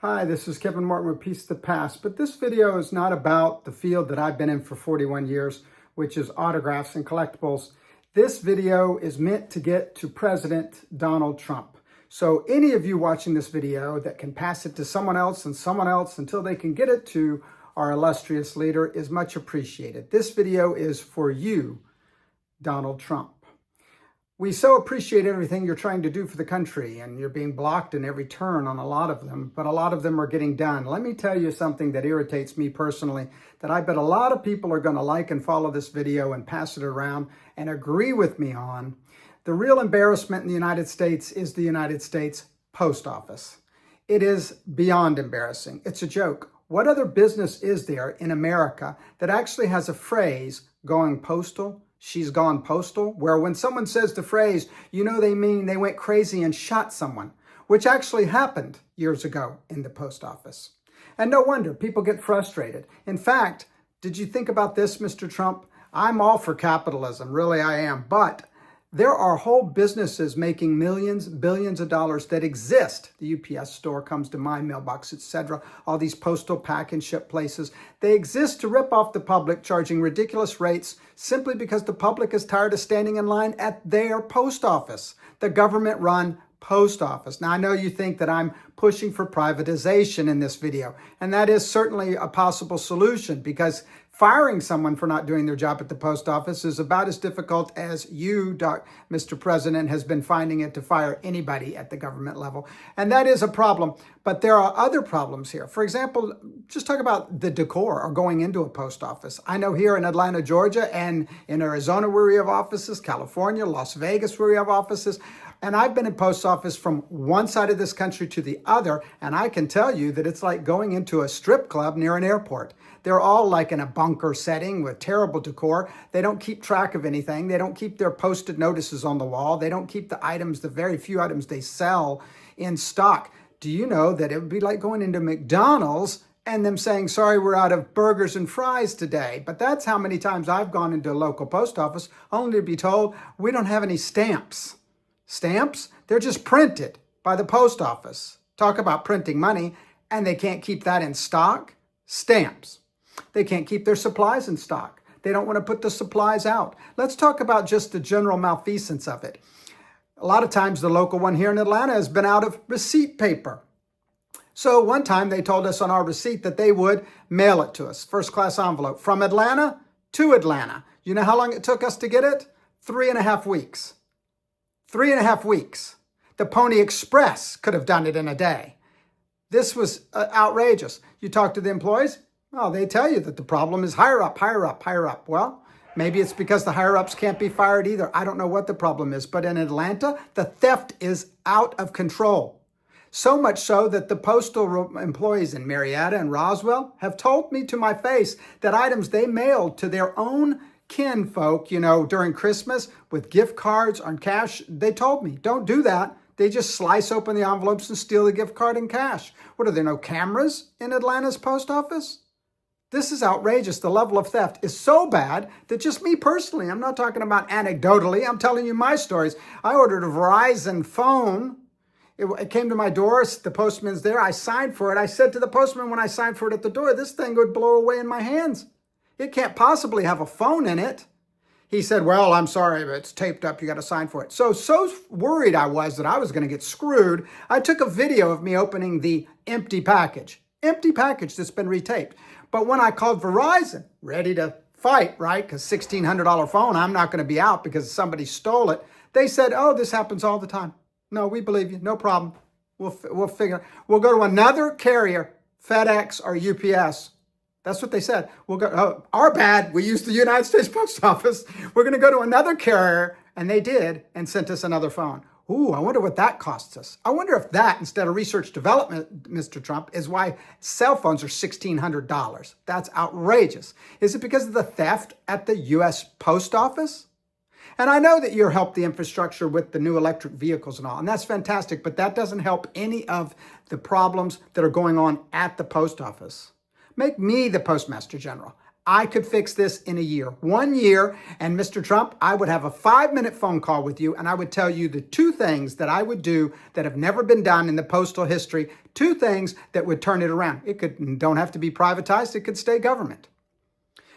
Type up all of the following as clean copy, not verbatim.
Hi, this is Kevin Martin with Piece to Pass, but this video is not about the field that I've been in for 41 years, which is autographs and collectibles. This video is meant to get to President Donald Trump. So any of you watching this video that can pass it to someone else and someone else until they can get it to our illustrious leader is much appreciated. This video is for you, Donald Trump. We so appreciate everything you're trying to do for the country, and you're being blocked in every turn on a lot of them, but a lot of them are getting done. Let me tell you something that irritates me personally, that I bet a lot of people are going to like and follow this video and pass it around and agree with me on. The real embarrassment in the United States is the United States Post Office. It is beyond embarrassing. It's a joke. What other business is there in America that actually has a phrase, going postal? She's gone postal, where when someone says the phrase, you know they mean they went crazy and shot someone, which actually happened years ago in the post office. And no wonder people get frustrated. In fact, did you think about this, Mr. Trump? I'm all for capitalism, really I am, but there are whole businesses making millions, billions of dollars that exist. The UPS store comes to my mailbox, etc. All these postal pack and ship places. They exist to rip off the public, charging ridiculous rates simply because the public is tired of standing in line at their post office, the government-run post office. Now, I know you think that I'm pushing for privatization in this video, and that is certainly a possible solution, because firing someone for not doing their job at the post office is about as difficult as you, Mr. President, has been finding it to fire anybody at the government level. And that is a problem. But there are other problems here. For example, just talk about the Decor or going into a post office. I know here in Atlanta, Georgia, and in Arizona where we have offices, California, Las Vegas where we have offices. And I've been in post office from one side of this country to the other, and I can tell you that it's like going into a strip club near an airport. They're all like in a bunker setting with terrible decor. They don't keep track of anything. They don't keep their posted notices on the wall. They don't keep the items, the very few items they sell, in stock. Do you know that it would be like going into McDonald's and them saying, sorry, we're out of burgers and fries today? But that's how many times I've gone into a local post office only to be told, we don't have any stamps. Stamps? They're just printed by the post office. Talk about printing money, and they can't keep that in stock. Stamps. They can't keep their supplies in stock. They don't want to put the supplies out. Let's talk about just the general malfeasance of it. A lot of times the local one here in Atlanta has been out of receipt paper. So one time they told us on our receipt that they would mail it to us, first class envelope, from Atlanta to Atlanta. You know how long it took us to get it? 3.5 weeks. 3.5 weeks. The Pony Express could have done it in a day. This was outrageous. You talk to the employees, well, they tell you that the problem is higher up, higher up, higher up. Well, maybe it's because the higher ups can't be fired either. I don't know what the problem is, but in Atlanta, the theft is out of control. So much so that the postal employees in Marietta and Roswell have told me to my face that items they mailed to their own kinfolk, during Christmas with gift cards on cash, they told me, don't do that. They just slice open the envelopes and steal the gift card and cash. What, are there no cameras in Atlanta's post office? This is outrageous. The level of theft is so bad that just me personally, I'm not talking about anecdotally, I'm telling you my stories. I ordered a Verizon phone. It came to my door, the postman's there, I signed for it. I said to the postman when I signed for it at the door, this thing would blow away in my hands. It can't possibly have a phone in it. He said, well, I'm sorry, but it's taped up. You got to sign for it. So worried I was that I was going to get screwed, I took a video of me opening the empty package that's been retaped. But when I called Verizon, ready to fight, right? Because $1,600 phone, I'm not going to be out because somebody stole it. They said, oh, this happens all the time. No, we believe you. No problem. We'll figure. We'll go to another carrier, FedEx or UPS. That's what they said. We'll go, oh, our bad. We used the United States Post Office. We're going to go to another carrier. And they did, and sent us another phone. Ooh, I wonder what that costs us. I wonder if that, instead of research development, Mr. Trump, is why cell phones are $1,600. That's outrageous. Is it because of the theft at the U.S. Post Office? And I know that you're helped the infrastructure with the new electric vehicles and all, and that's fantastic, but that doesn't help any of the problems that are going on at the post office. Make me the Postmaster General. I could fix this in a year. 1 year, and Mr. Trump, I would have a 5-minute phone call with you, and I would tell you the 2 things that I would do that have never been done in the postal history, 2 things that would turn it around. Don't have to be privatized, it could stay government.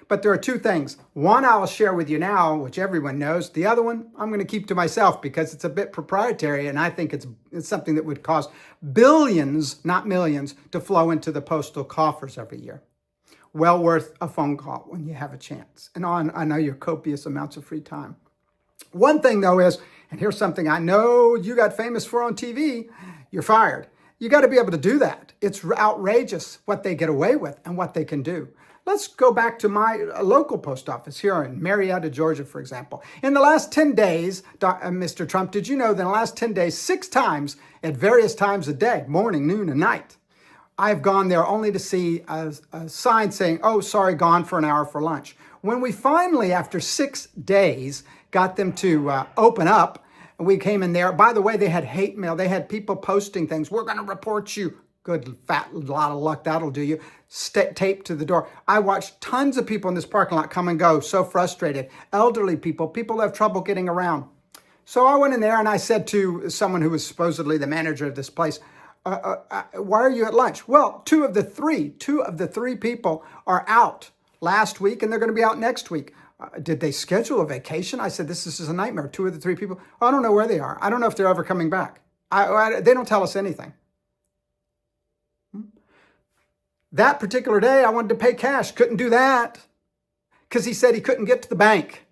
But there are 2 things. One I will share with you now, which everyone knows. The other one I'm going to keep to myself because it's a bit proprietary, and I think it's something that would cause billions, not millions, to flow into the postal coffers every year. Well worth a phone call when you have a chance. And I know your copious amounts of free time. One thing though is, and here's something I know you got famous for on TV, you're fired. You got to be able to do that. It's outrageous what they get away with and what they can do. Let's go back to my local post office here in Marietta, Georgia, for example. In the last 10 days, Mr. Trump, did you know that in the last 10 days, 6 times at various times a day, morning, noon, and night, I've gone there only to see a sign saying, oh, sorry, gone for an hour for lunch. When we finally, after 6 days, got them to open up, we came in there. By the way, they had hate mail. They had people posting things. We're going to report you. Good fat lot of luck, that'll do you. Taped to the door. I watched tons of people in this parking lot come and go, so frustrated. Elderly people that have trouble getting around. So I went in there and I said to someone who was supposedly the manager of this place, why are you at lunch? Well, two of the three people are out last week and they're going to be out next week. Did they schedule a vacation? I said, this is a nightmare. 2 of the 3 people, I don't know where they are. I don't know if they're ever coming back. They don't tell us anything. That particular day, I wanted to pay cash. Couldn't do that because he said he couldn't get to the bank.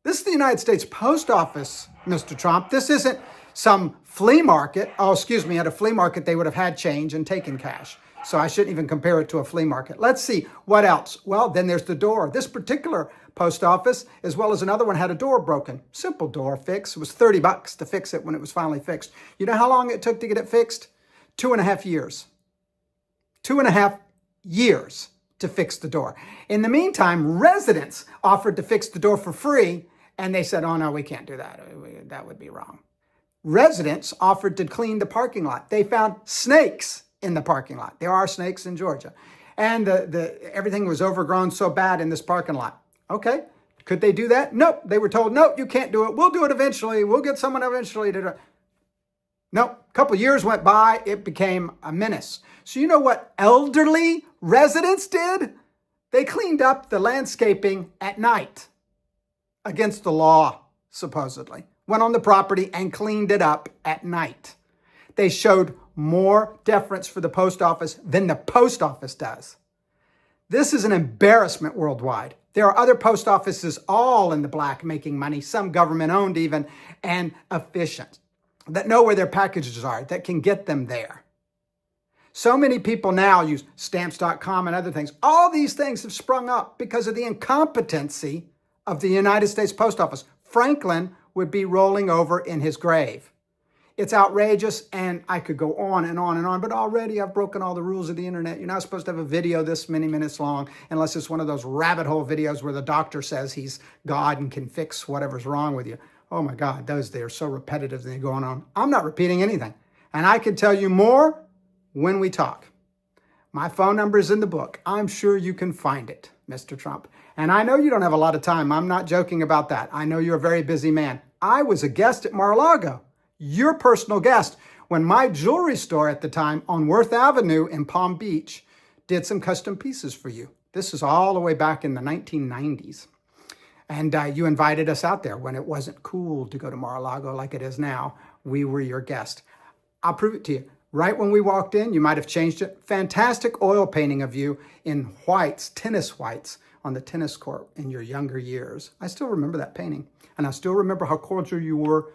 This is the United States Post Office, Mr. Trump. This isn't some flea market. Oh, excuse me, at a flea market, they would have had change and taken cash. So I shouldn't even compare it to a flea market. Let's see, what else? Well, then there's the door. This particular post office, as well as another one, had a door broken. Simple door fix. It was $30 to fix it when it was finally fixed. You know how long it took to get it fixed? 2.5 years. 2.5 years to fix the door. In the meantime, residents offered to fix the door for free, and they said, oh, no, we can't do that. That would be wrong. Residents offered to clean the parking lot. They found snakes in the parking lot. There are snakes in Georgia. And everything was overgrown so bad in this parking lot. Okay, could they do that? Nope. They were told, no, you can't do it. We'll do it eventually. We'll get someone eventually to do it. Nope. A couple years went by. It became a menace. So you know what elderly residents did? They cleaned up the landscaping at night against the law, supposedly. Went on the property and cleaned it up at night. They showed more deference for the post office than the post office does. This is an embarrassment worldwide. There are other post offices all in the black making money, some government owned even, and efficient, that know where their packages are, that can get them there. So many people now use stamps.com and other things. All these things have sprung up because of the incompetency of the United States Post Office. Franklin would be rolling over in his grave. It's outrageous, and I could go on and on and on, but already I've broken all the rules of the internet. You're not supposed to have a video this many minutes long unless it's one of those rabbit hole videos where the doctor says he's God and can fix whatever's wrong with you. Oh my God, they're so repetitive and they're going on. I'm not repeating anything. And I can tell you more when we talk. My phone number is in the book. I'm sure you can find it, Mr. Trump. And I know you don't have a lot of time. I'm not joking about that. I know you're a very busy man. I was a guest at Mar-a-Lago, your personal guest, when my jewelry store at the time on Worth Avenue in Palm Beach did some custom pieces for you. This is all the way back in the 1990s. And you invited us out there when it wasn't cool to go to Mar-a-Lago like it is now. We were your guest. I'll prove it to you. Right when we walked in, you might have changed it. Fantastic oil painting of you in whites, tennis whites, on the tennis court in your younger years. I still remember that painting. And I still remember how cordial you were.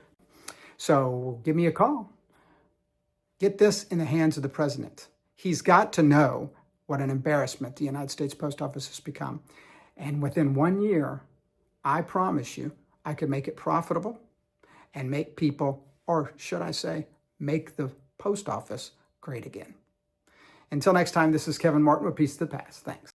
So give me a call. Get this in the hands of the president. He's got to know what an embarrassment the United States Post Office has become. And within 1 year, I promise you, I could make it profitable and make people, or should I say, make the post office great again. Until next time, this is Kevin Martin with Peace to the Past. Thanks.